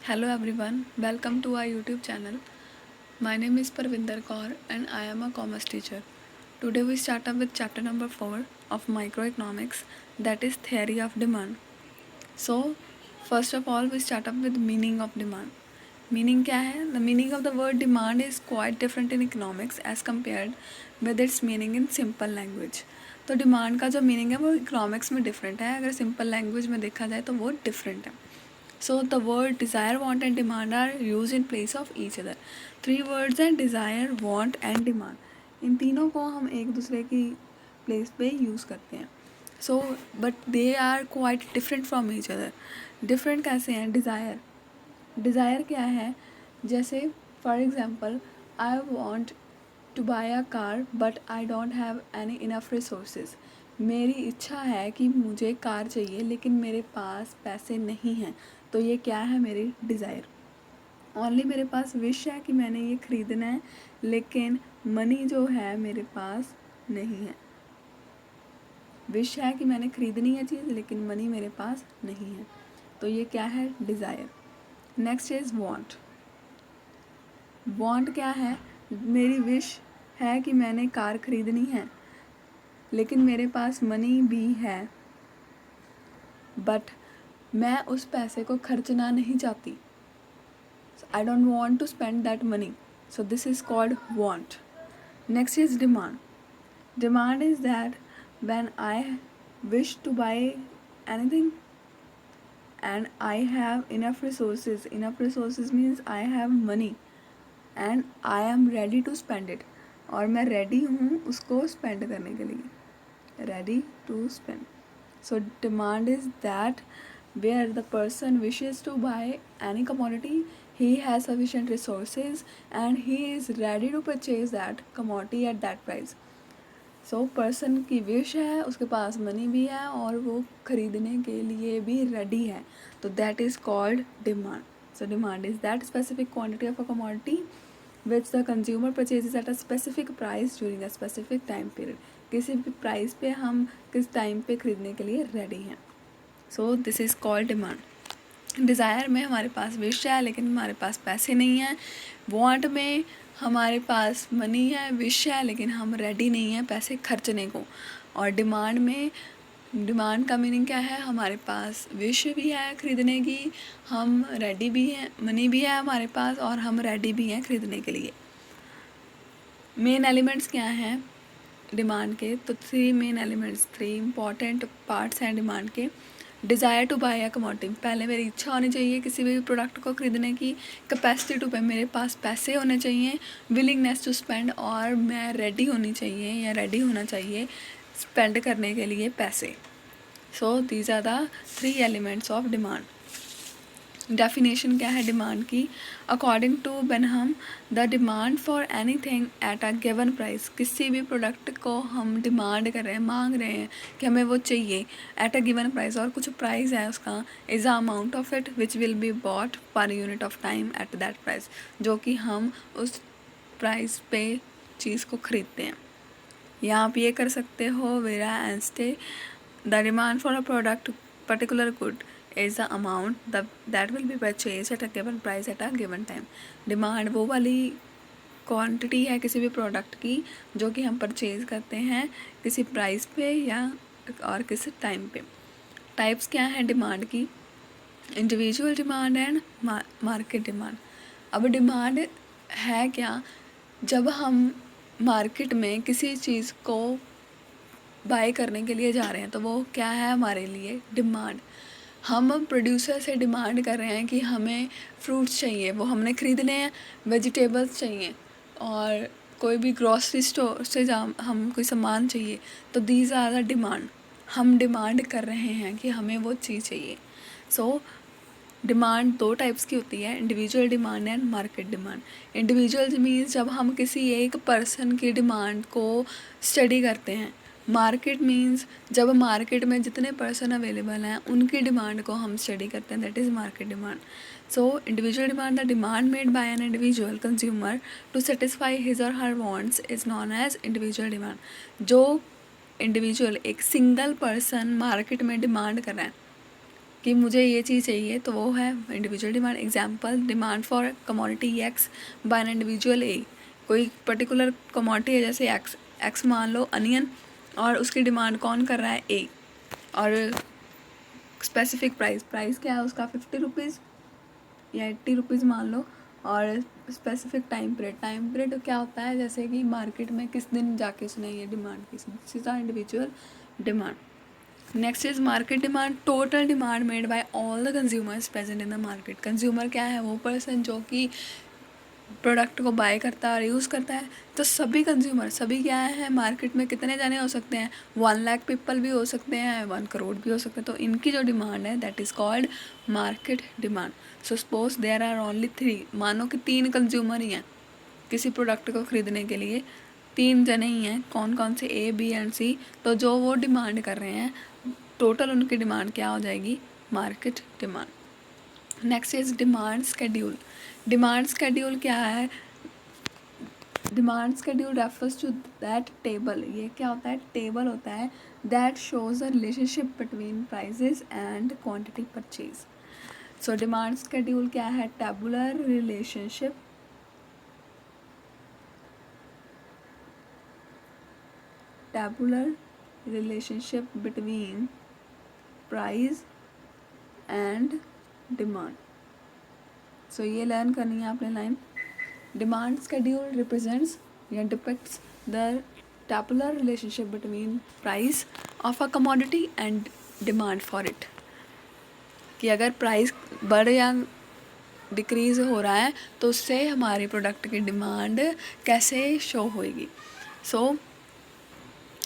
Hello everyone, welcome to our YouTube channel. My name is Parvinder Kaur and I am a commerce teacher. Today we start up with chapter number 4 of microeconomics, that is theory of demand. So first of all we start up with meaning of demand. Meaning क्या है? The meaning of the word demand is quite different in economics as compared with its meaning in simple language. तो demand का जो meaning है वो economics में different है, अगर सिंपल लैंग्वेज में देखा जाए तो वो डिफरेंट है. So the word desire, want and demand are used in place of each other. Three words हैं desire, want and demand. इन तीनों को हम एक दूसरे की प्लेस पे यूज़ करते हैं. So but they are quite different from each other. Different कैसे हैं? Desire क्या है? जैसे for example, I want to buy a car but I don't have any enough resources. मेरी इच्छा है कि मुझे कार चाहिए लेकिन मेरे पास पैसे नहीं हैं, तो ये क्या है? मेरी डिज़ायर. ओनली मेरे पास विश है कि मैंने ये ख़रीदना है लेकिन मनी जो है मेरे पास नहीं है. विश है कि मैंने ख़रीदनी है चीज़ लेकिन मनी मेरे पास नहीं है, तो ये क्या है? Desire. Next is want. Want क्या है? मेरी विश है कि मैंने कार ख़रीदनी है लेकिन मेरे पास मनी भी है, बट मैं उस पैसे को खर्चना नहीं चाहती. I don't want to spend that money, so this is called want. Next is demand. Demand is that when I wish to buy anything and I have enough resources. Enough resources means I have money and I am ready to spend it. और मैं ready हूँ उसको spend करने के लिए. Ready to spend. So demand is that where the person wishes to buy any commodity, he has sufficient resources and he is ready to purchase that commodity at that price. So person की wish है, उसके पास money भी है और वो ख़रीदने के लिए भी रेडी है, तो that is called demand. So demand is that specific quantity of a commodity which the consumer purchases at a specific price during a specific time period. किसी भी प्राइस पे हम किस टाइम पे ख़रीदने के लिए रेडी हैं. सो this is called demand. Desire में हमारे पास विश है लेकिन हमारे पास पैसे नहीं हैं. वांट में हमारे पास मनी है, विश है लेकिन हम रेडी नहीं हैं पैसे खर्चने को. और डिमांड में डिमांड का मीनिंग क्या है? हमारे पास विश भी है ख़रीदने की, हम रेडी भी हैं, मनी भी है हमारे पास और हम रेडी भी हैं ख़रीदने के लिए. मेन एलिमेंट्स क्या हैं डिमांड के? तो 3 मेन एलिमेंट्स, 3 इम्पॉर्टेंट पार्ट्स हैं डिमांड के. Desire to buy a commodity. पहले मेरी इच्छा होनी चाहिए किसी भी प्रोडक्ट को ख़रीदने की. कैपेसिटी टू पे, मेरे पास पैसे होने चाहिए. विलिंगनेस टू स्पेंड, और मैं रेडी होनी चाहिए या रेडी होना चाहिए स्पेंड करने के लिए पैसे. So these are the 3 elements of demand. Definition क्या है डिमांड की? According to Benham, the demand for anything at a given price. किसी भी प्रोडक्ट को हम डिमांड कर रहे हैं, मांग रहे हैं कि हमें वो चाहिए एट अ गिवन प्राइस, और कुछ प्राइस है उसका, is a amount of it which will be bought per unit of time at that price. जो कि हम उस प्राइस पे चीज़ को ख़रीदते हैं. या आप ये कर सकते हो vera and stay. The demand for a product particular good is the amount that will be purchased at a given price at a given time. Demand वो वाली क्वांटिटी है किसी भी प्रोडक्ट की जो कि हम परचेज़ करते हैं किसी प्राइस पे या और किसी टाइम पे. टाइप्स क्या हैं डिमांड की? Individual demand and market demand. अब डिमांड है क्या? जब हम मार्केट में किसी चीज़ को बाय करने के लिए जा रहे हैं तो वो क्या है हमारे लिए? डिमांड. हम प्रोड्यूसर से डिमांड कर रहे हैं कि हमें फ्रूट्स चाहिए, वो हमने ख़रीदने हैं. वेजिटेबल्स चाहिए और कोई भी ग्रॉसरी स्टोर से हम कोई सामान चाहिए, तो दीज आर द डिमांड. हम डिमांड कर रहे हैं कि हमें वो चीज़ चाहिए. सो डिमांड 2 टाइप्स की होती है, individual demand and market demand. Individual means जब हम किसी एक पर्सन की डिमांड को स्टडी करते हैं. मार्केट मीन्स जब मार्केट में जितने पर्सन अवेलेबल हैं उनकी डिमांड को हम स्टडी करते हैं, that is market demand. So individual demand, the demand made by an individual consumer to satisfy his और her wants is known as individual demand. जो इंडिविजुअल एक सिंगल पर्सन मार्केट में डिमांड कर रहा है कि मुझे ये चीज़ चाहिए, तो वो है individual demand. Example, demand for commodity X by an individual A. कोई पर्टिकुलर कमोडिटी है जैसे एक्स मान लो अनियन, और उसकी डिमांड कौन कर रहा है, ए. और स्पेसिफिक प्राइस क्या है उसका, 50 रुपीज़ या 80 रुपीज़ मान लो. और स्पेसिफिक टाइम पीरियड क्या होता है, जैसे कि मार्केट में किस दिन जाके उसने ये डिमांड की. This is individual demand. Next is market demand. Total demand made bye all the consumers present in the market. Consumer क्या है, वो पर्सन जो कि प्रोडक्ट को बाय करता है और यूज़ करता है. तो सभी कंज्यूमर, सभी क्या है, मार्केट में कितने जाने हो सकते हैं, 1 लाख पीपल भी हो सकते हैं, 1 करोड़ भी हो सकते हैं. तो इनकी जो डिमांड है that is called market demand. So suppose there are only 3. मानो कि 3 कंज्यूमर ही हैं किसी प्रोडक्ट को ख़रीदने के लिए, 3 जने ही हैं. कौन कौन से, ए, बी एंड सी. तो जो वो डिमांड कर रहे हैं, टोटल उनकी डिमांड क्या हो जाएगी, market demand. Next is demand schedule. Demand schedule क्या है, demand schedule refers to that table. ये क्या होता है, टेबल होता है that shows a relationship between prices and quantity purchase. So demand schedule क्या है, tabular relationship between price and demand. So ये लर्न करनी है आपने लाइन. डिमांड स्केड्यूल रिप्रेजेंट्स या depicts the tabular relationship between price of a commodity and demand for it. कि अगर price बढ़ या डिक्रीज़ हो रहा है तो उससे हमारी प्रोडक्ट की डिमांड कैसे शो होएगी. सो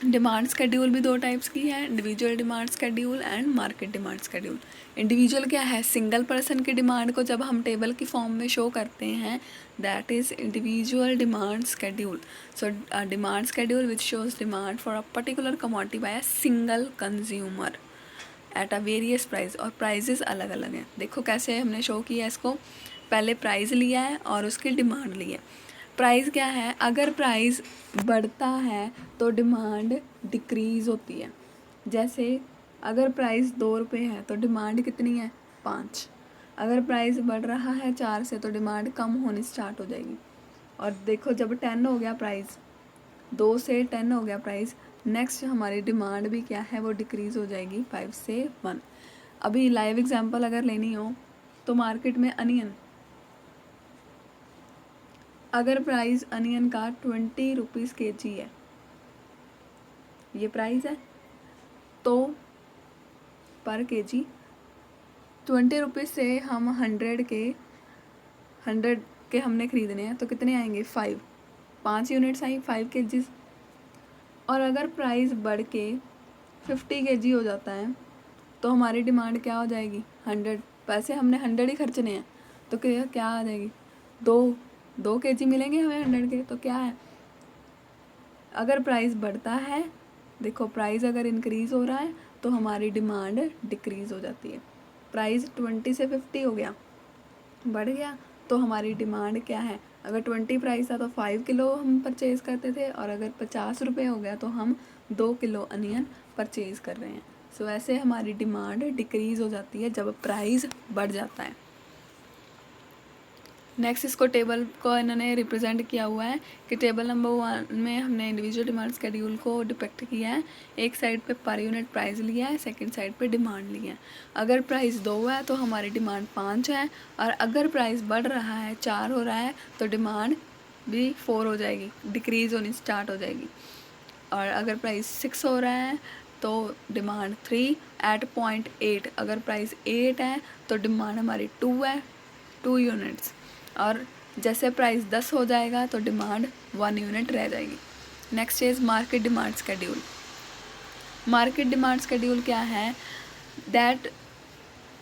डिमांड स्केड्यूल भी 2 टाइप्स की है, individual demand schedule and market demand schedule. Individual क्या है, सिंगल पर्सन की डिमांड को जब हम टेबल की फॉर्म में शो करते हैं, that is individual demand schedule. So demand schedule which shows demand for a particular commodity by a single consumer at a various price. और प्राइजेस अलग अलग हैं. देखो कैसे हमने शो किया इसको, पहले प्राइस लिया है और उसकी डिमांड ली है. प्राइस क्या है, अगर प्राइस बढ़ता है तो डिमांड डिक्रीज़ होती है. जैसे अगर प्राइस 2 रुपये है तो डिमांड कितनी है, 5. अगर प्राइस बढ़ रहा है 4 से तो डिमांड कम होनी स्टार्ट हो जाएगी. और देखो जब 10 हो गया प्राइस, 2 से 10 हो गया प्राइस, नेक्स्ट हमारी डिमांड भी क्या है, वो डिक्रीज़ हो जाएगी 5 से 1. अभी लाइव एग्जांपल अगर लेनी हो तो मार्केट में अनियन, अगर प्राइस अनियन का 20 रुपीज़ kg है, ये प्राइस है, तो पर kg 20 रुपीज़ से हम 100 के हमने ख़रीदने हैं तो कितने आएंगे, 5 यूनिट्स आई, 5 kg. और अगर प्राइस बढ़ के 50 kg हो जाता है तो हमारी डिमांड क्या हो जाएगी, 100. पैसे हमने 100 ही खर्चने हैं तो क्या आ जाएगी, 2 kg मिलेंगे हमें 100 के. तो क्या है, अगर प्राइस बढ़ता है, देखो प्राइस अगर इंक्रीज़ हो रहा है तो हमारी डिमांड डिक्रीज़ हो जाती है. प्राइस 20 से 50 हो गया, बढ़ गया, तो हमारी डिमांड क्या है, अगर 20 प्राइस था तो 5 किलो हम परचेज़ करते थे, और अगर 50 रुपये हो गया तो हम 2 किलो अनियन परचेज़ कर रहे हैं. सो ऐसे हमारी डिमांड डिक्रीज़ हो जाती है जब प्राइस बढ़ जाता है. नेक्स्ट इसको टेबल को इन्होंने रिप्रेजेंट किया हुआ है कि टेबल नंबर 1 में हमने इंडिविजुअल डिमांड स्केड्यूल को डिपेक्ट किया है. एक साइड पे पर यूनिट प्राइस लिया है, सेकंड साइड पे डिमांड लिया है. अगर प्राइस 2 है तो हमारी डिमांड 5 है, और अगर प्राइस बढ़ रहा है, 4 हो रहा है, तो डिमांड भी 4 हो जाएगी, डिक्रीज़ होनी स्टार्ट हो जाएगी. और अगर प्राइस 6 हो रहा है तो डिमांड 3 एट .8. अगर प्राइस 8 है तो डिमांड हमारी 2 है, 2 यूनिट्स. और जैसे प्राइस 10 हो जाएगा तो डिमांड 1 यूनिट रह जाएगी. Next is market demand schedule. Market demand schedule क्या है, that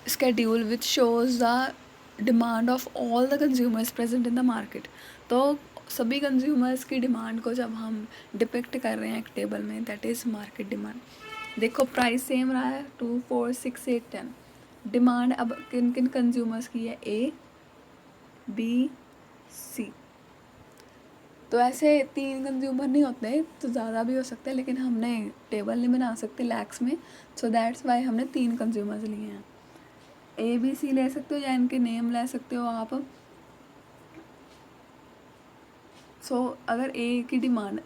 schedule which shows the demand of all the consumers present in the market. तो सभी कंज्यूमर्स की डिमांड को जब हम डिपिक्ट कर रहे हैं एक टेबल में, दैट इज़ मार्केट डिमांड. देखो प्राइस सेम रहा है, 2, 4, 6, 8, 10. डिमांड अब किन किन कंज्यूमर्स की है, A, B, C. तो ऐसे 3 कंज्यूमर नहीं होते, तो ज़्यादा भी हो सकते हैं, लेकिन हमने टेबल नहीं बना सकते लैक्स में, सो दैट्स वाई हमने 3 कंज्यूमर्स लिए हैं. ABC ले सकते हो या इनके नेम ले सकते हो आप। अगर ए की डिमांड,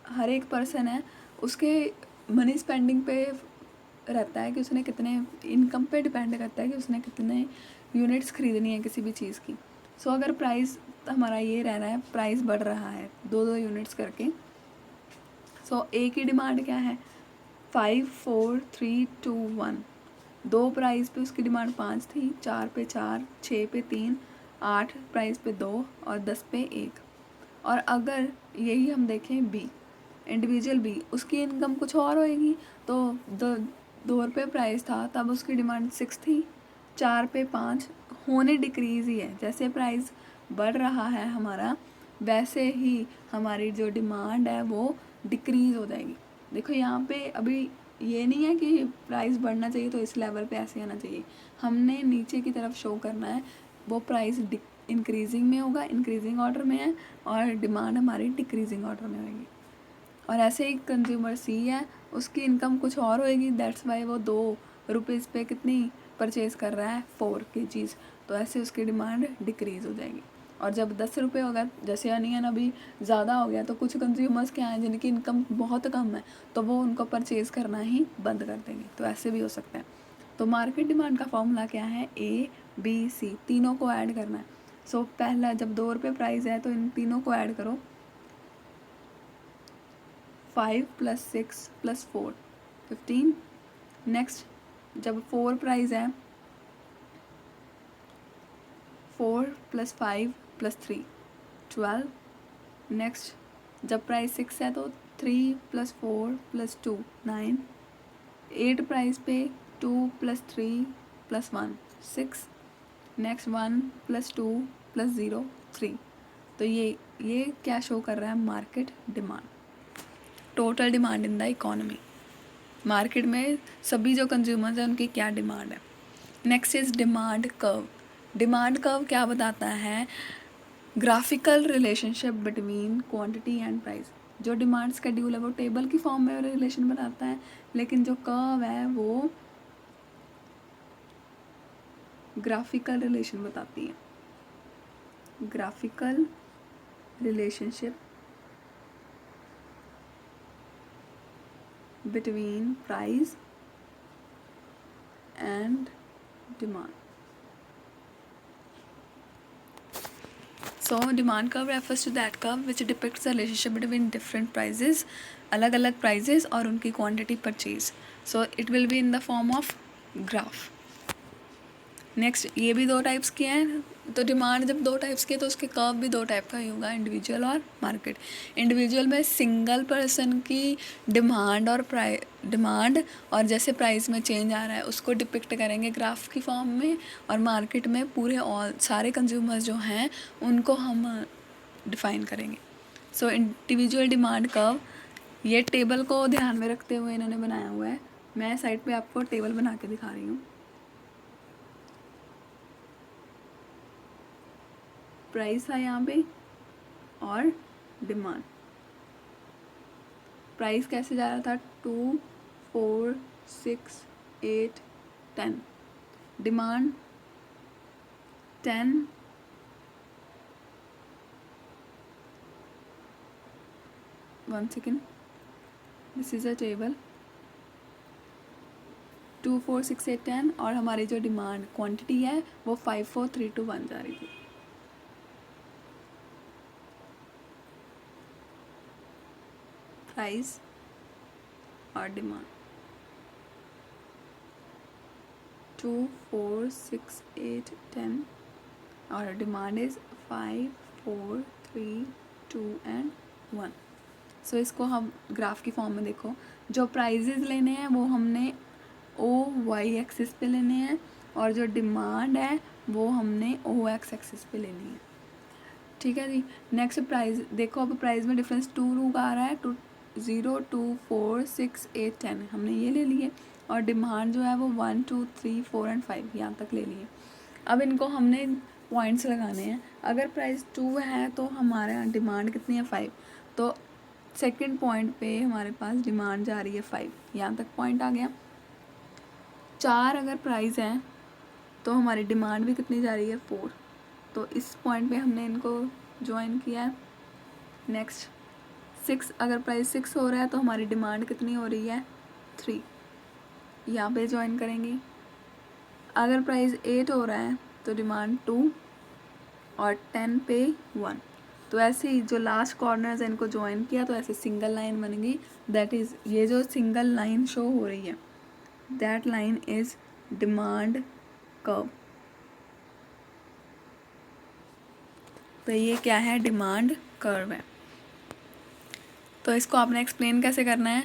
हर एक पर्सन है उसके मनी स्पेंडिंग पे रहता है कि उसने कितने, इनकम पे डिपेंड करता है कि उसने कितने यूनिट्स खरीदनी है किसी भी चीज़ की। अगर प्राइस हमारा ये रह रहा है, प्राइस बढ़ रहा है 2-2 यूनिट्स करके। ए की डिमांड क्या है, 5 4 3 2 1। 2 प्राइस पे उसकी डिमांड 5 थी, 4 पे 4, 6 पे 3, 8 प्राइस पे 2 और 10 पे 1। और अगर यही हम देखें बी, इंडिविजुअल बी, उसकी इनकम कुछ और होएगी। तो 2 रुपये प्राइस था तब उसकी डिमांड 6 थी, 4 पे 5 होने डिक्रीज़ ही है। जैसे प्राइस बढ़ रहा है हमारा, वैसे ही हमारी जो डिमांड है वो डिक्रीज़ हो जाएगी। देखो यहाँ पे अभी ये नहीं है कि प्राइस बढ़ना चाहिए तो इस लेवल पे ऐसे आना चाहिए, हमने नीचे की तरफ शो करना है। वो प्राइस इंक्रीजिंग में होगा, इंक्रीजिंग ऑर्डर में है, और डिमांड हमारी डिक्रीजिंग ऑर्डर में होगी। और ऐसे ही कंज्यूमर सी है, उसकी इनकम कुछ और होएगी, दैट्स वाई वो 2 रुपीज़ पे कितनी परचेज़ कर रहा है, 4 की चीज़। तो ऐसे उसकी डिमांड डिक्रीज़ हो जाएगी। और जब 10 रुपये होगा, जैसे अनियन अभी ज़्यादा हो गया, तो कुछ कंज्यूमर्स क्या हैं जिनकी इनकम बहुत कम है, तो वो उनको परचेज़ करना ही बंद कर देंगे। तो ऐसे भी हो सकता है। तो मार्केट डिमांड का फॉर्मूला क्या है, ABC, तीनों को ऐड करना है। पहला, जब 2 रुपये प्राइस है तो इन तीनों को ऐड करो, 5 + 6 + 4 15। नेक्स्ट, जब 4 प्राइस है, 4 + 5 + 3 12। नेक्स्ट, जब प्राइस 6 है तो 3 + 4 + 2 9। 8 प्राइस पे 2 + 3 + 1 6। नेक्स्ट, 1 + 2 + 0 3। तो ये क्या शो कर रहा है, market demand, total demand in the economy. Market में सभी जो कंज्यूमर्स हैं उनकी क्या डिमांड है। Next is demand curve. Demand curve क्या बताता है, graphical relationship between quantity and price. जो डिमांड शेड्यूल है वो टेबल की फॉर्म में रिलेशन बताता है, लेकिन जो कर्व है वो ग्राफिकल रिलेशन बताती है। Graphical relationship between price and demand. Demand curve refers to that curve which depicts the relationship between different prices, अलग अलग प्राइजेस और उनकी quantity purchase. It will be in the form of graph. Next, ये भी 2 types के हैं। तो demand जब 2 टाइप्स के, तो उसके कर्व भी 2 टाइप का ही होगा, इंडिविजुअल और मार्केट। इंडिविजुअल में सिंगल पर्सन की डिमांड और जैसे प्राइस में चेंज आ रहा है उसको डिपिक्ट करेंगे ग्राफ की फॉर्म में। और मार्केट में पूरे सारे कंज्यूमर्स जो हैं उनको हम डिफाइन करेंगे। इंडिविजुअल डिमांड कर्व, ये टेबल को ध्यान में रखते हुए इन्होंने बनाया हुआ है। मैं साइड पे आपको टेबल बना के दिखा रही हूँ। प्राइस था यहाँ पे और डिमांड। प्राइस कैसे जा रहा था, 2 4 6 8 10। Demand 10 1 second, this is a table, 2 4 6 8 10। और हमारी जो डिमांड क्वांटिटी है वो 5 4 3 2 1 जा रही थी। प्राइस और डिमांड 2 4 6 8 10 और डिमांड इज़ 5 4 3 2 एंड 1। इसको हम ग्राफ की फॉर्म में देखो, जो प्राइजेज लेने हैं वो हमने OY एक्सिस पे लेने हैं, और जो डिमांड है वो हमने OX एक्सिस पे लेनी है। ठीक है जी। नेक्स्ट, प्राइस देखो, अब प्राइस में डिफरेंस 2 रूप आ रहा है, 0 2 4 6 8 10 हमने ये ले लिए, और डिमांड जो है वो 1 2 3 4 एंड 5 यहाँ तक ले लिए। अब इनको हमने पॉइंट्स लगाने हैं। अगर प्राइस 2 है तो हमारा डिमांड कितनी है, 5। तो सेकंड पॉइंट पे हमारे पास डिमांड जा रही है 5, यहाँ तक पॉइंट आ गया। 4 अगर प्राइस है तो हमारी डिमांड भी कितनी जा रही है 4, तो इस पॉइंट पे हमने इनको ज्वाइन किया है। नेक्स्ट 6, अगर प्राइस 6 हो रहा है तो हमारी डिमांड कितनी हो रही है 3, यहाँ पे ज्वाइन करेंगे। अगर प्राइस 8 हो रहा है तो डिमांड 2 और 10 पे 1, तो ऐसे ही जो लास्ट कॉर्नर्स है इनको ज्वाइन किया तो ऐसे सिंगल लाइन बनेगी। दैट इज़ ये जो सिंगल लाइन शो हो रही है that line is demand curve. तो ये क्या है, डिमांड कर्व है। तो इसको आपने एक्सप्लेन कैसे करना है,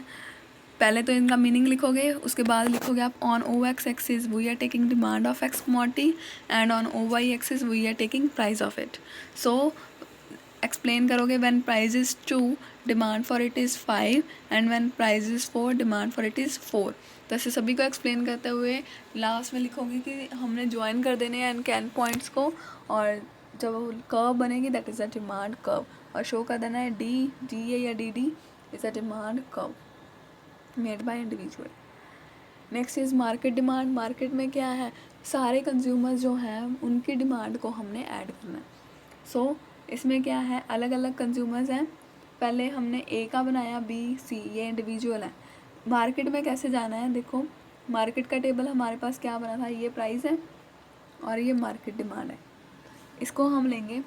पहले तो इनका मीनिंग लिखोगे, उसके बाद लिखोगे आप on O X axis we are taking demand of X commodity and on O Y axis we are taking price of it. So explain करोगे when price is 2 demand for it is 5 and when price is 4 demand for it is 4। तो ऐसे सभी को explain करते हुए last में लिखोगे कि हमने ज्वाइन कर देने हैं इनके एंड पॉइंट्स को, और जब कर्व बनेगी that is a demand curve, और शो कर देना है डी ए या D is a demand curve made by individual. Next is market demand. Market में क्या है, सारे कंज्यूमर्स जो हैं उनकी डिमांड को हमने ऐड करना है। सो इसमें क्या है, अलग अलग कंज्यूमर्स हैं, पहले हमने ए का बनाया, बी सी ये इंडिविजुअल है। मार्केट में कैसे जाना है, देखो मार्केट का टेबल हमारे पास क्या बना था, ये प्राइस है और ये मार्केट डिमांड है। इसको हम लेंगे,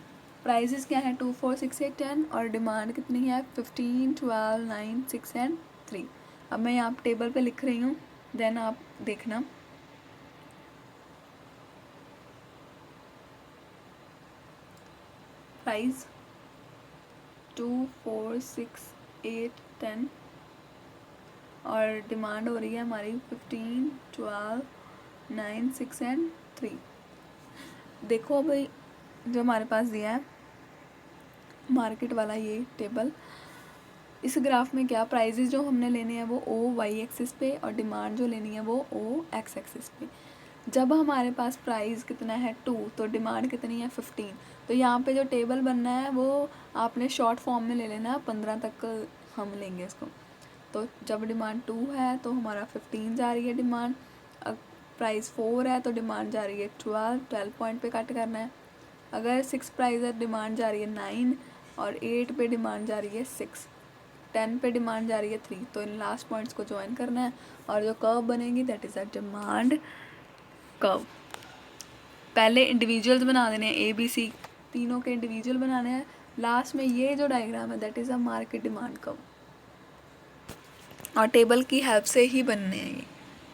प्राइजेस क्या है 2 4 6 8 10 और डिमांड कितनी है 15 12 9 6 एंड 3। अब मैं यहाँ टेबल पे लिख रही हूँ, देन आप देखना। प्राइस 2 4 6 8 10 और डिमांड हो रही है हमारी 15 12 9 6 एंड 3। देखो भाई जो हमारे पास दिया है मार्केट वाला ये टेबल, इस ग्राफ में क्या प्राइजेस जो हमने लेने हैं वो ओ वाई एक्सिस पे और डिमांड जो लेनी है वो ओ एक्स एक्सिस पे। जब हमारे पास प्राइस कितना है 2 तो डिमांड कितनी है 15, तो यहाँ पे जो टेबल बनना है वो आपने शॉर्ट फॉर्म में ले लेना, 15 तक हम लेंगे इसको। तो जब डिमांड 2 है तो हमारा 15 जा रही है डिमांड, प्राइस 4 है तो डिमांड जा रही है 12 पॉइंट पे कट करना है। अगर 6 प्राइस है डिमांड जा रही है 9 और 8 पे डिमांड जा रही है 6, 10 पे डिमांड जा रही है 3। तो इन लास्ट पॉइंट्स को ज्वाइन करना है और जो कर्व बनेगी that is a demand curve. पहले इंडिविजुअल्स बना देने हैं, ए बी सी तीनों के इंडिविजुअल बनाने हैं, लास्ट में ये जो डायग्राम है that is a market demand curve, और टेबल की हेल्प से ही बनने हैं ये।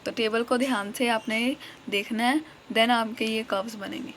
तो टेबल को ध्यान से आपने देखना है, देन आपके ये कर्व्स बनेंगे।